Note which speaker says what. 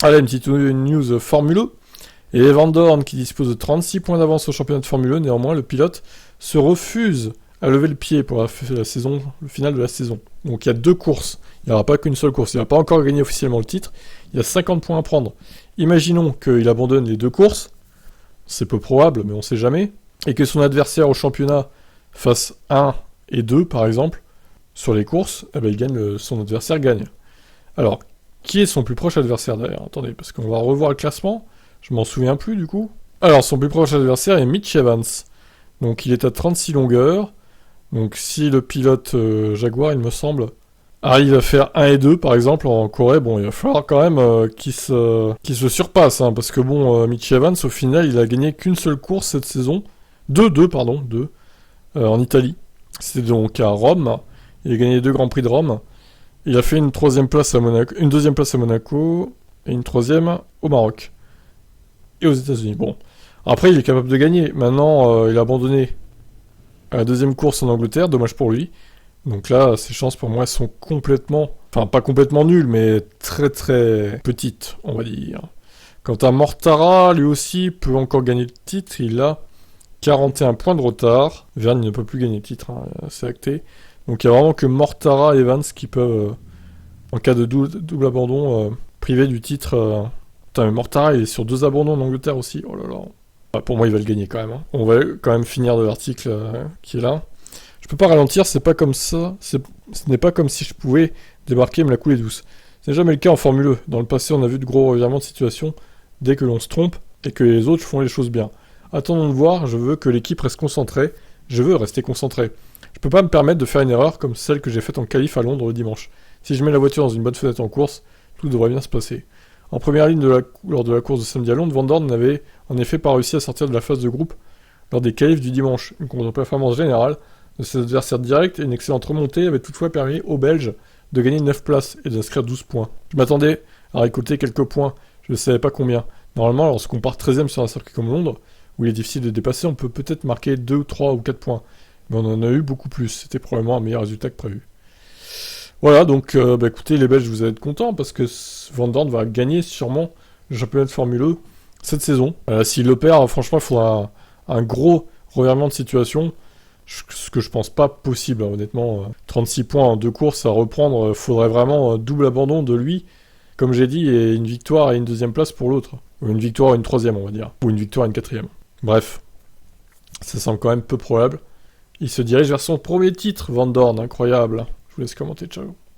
Speaker 1: Allez, une petite news Formule 1. Et Van Dorn qui dispose de 36 points d'avance au championnat de Formule 1, néanmoins le pilote se refuse à lever le pied pour la saison, le final de la saison. Donc il y a 2 courses, il n'y aura pas qu'une seule course, il n'a pas encore gagné officiellement le titre, il y a 50 points à prendre. Imaginons qu'il abandonne les 2 courses, c'est peu probable mais on ne sait jamais, et que son adversaire au championnat fasse 1 et 2 par exemple, sur les courses, eh ben, son adversaire gagne. Alors, qui est son plus proche adversaire d'ailleurs? Attendez, parce qu'on va revoir le classement. Je m'en souviens plus du coup. Alors, son plus proche adversaire est Mitch Evans. Donc, il est à 36 longueurs. Donc, si le pilote Jaguar, il me semble, arrive à faire 1 et 2 par exemple en Corée, bon, il va falloir quand même qu'il se surpasse. Hein, parce que bon, Mitch Evans, au final, il a gagné qu'une seule course cette saison. Deux, en Italie. C'était donc à Rome. Il a gagné 2 Grands Prix de Rome. Il a fait une deuxième place à Monaco et une 3e au Maroc. Et aux États-Unis. Bon. Après, il est capable de gagner. Maintenant, il a abandonné à la 2e course en Angleterre. Dommage pour lui. Donc là, ses chances pour moi sont complètement... Enfin, pas complètement nulles, mais très très petites, on va dire. Quant à Mortara, lui aussi peut encore gagner le titre. Il a 41 points de retard. Verne ne peut plus gagner le titre, hein, c'est acté. Donc il n'y a vraiment que Mortara et Evans qui peuvent, en cas de double abandon, priver du titre... Putain, mais Mortara, il est sur 2 abandons en Angleterre aussi. Oh là là. Bah, pour moi, il va le gagner quand même. Hein. On va quand même finir de l'article qui est là. Je peux pas ralentir, c'est pas comme ça. Ce n'est pas comme si je pouvais débarquer et me la couler douce. Ce n'est jamais le cas en Formule 1. Dans le passé, on a vu de gros revirements de situation dès que l'on se trompe et que les autres font les choses bien. Attendons de voir, je veux que l'équipe reste concentrée. Je veux rester concentré. Je peux pas me permettre de faire une erreur comme celle que j'ai faite en qualif à Londres le dimanche. Si je mets la voiture dans une bonne fenêtre en course, tout devrait bien se passer. En première ligne lors de la course de samedi à Londres, Van Dorn n'avait en effet pas réussi à sortir de la phase de groupe lors des qualifs du dimanche. Une contre-performance générale de ses adversaires directs et une excellente remontée avaient toutefois permis aux Belges de gagner 9 places et d'inscrire 12 points. Je m'attendais à récolter quelques points, je ne savais pas combien. Normalement, lorsqu'on part 13ème sur un circuit comme Londres, où il est difficile de dépasser, on peut peut-être marquer 2, 3 ou 4 points. Mais on en a eu beaucoup plus, c'était probablement un meilleur résultat que prévu. Voilà, donc écoutez, les Belges, vous allez être contents parce que Van Dorn va gagner sûrement le championnat de Formule 1 cette saison. S'il le perd, franchement, il faudra un gros revirement de situation, ce que je pense pas possible, hein, honnêtement. 36 points en 2 courses à reprendre, faudrait vraiment un double abandon de lui, comme j'ai dit, et une victoire et une 2e place pour l'autre. Ou une victoire et une 3e, on va dire. Ou une victoire et une 4e. Bref, ça semble quand même peu probable. Il se dirige vers son premier titre, Van Dorn, incroyable. Je vous laisse commenter, ciao.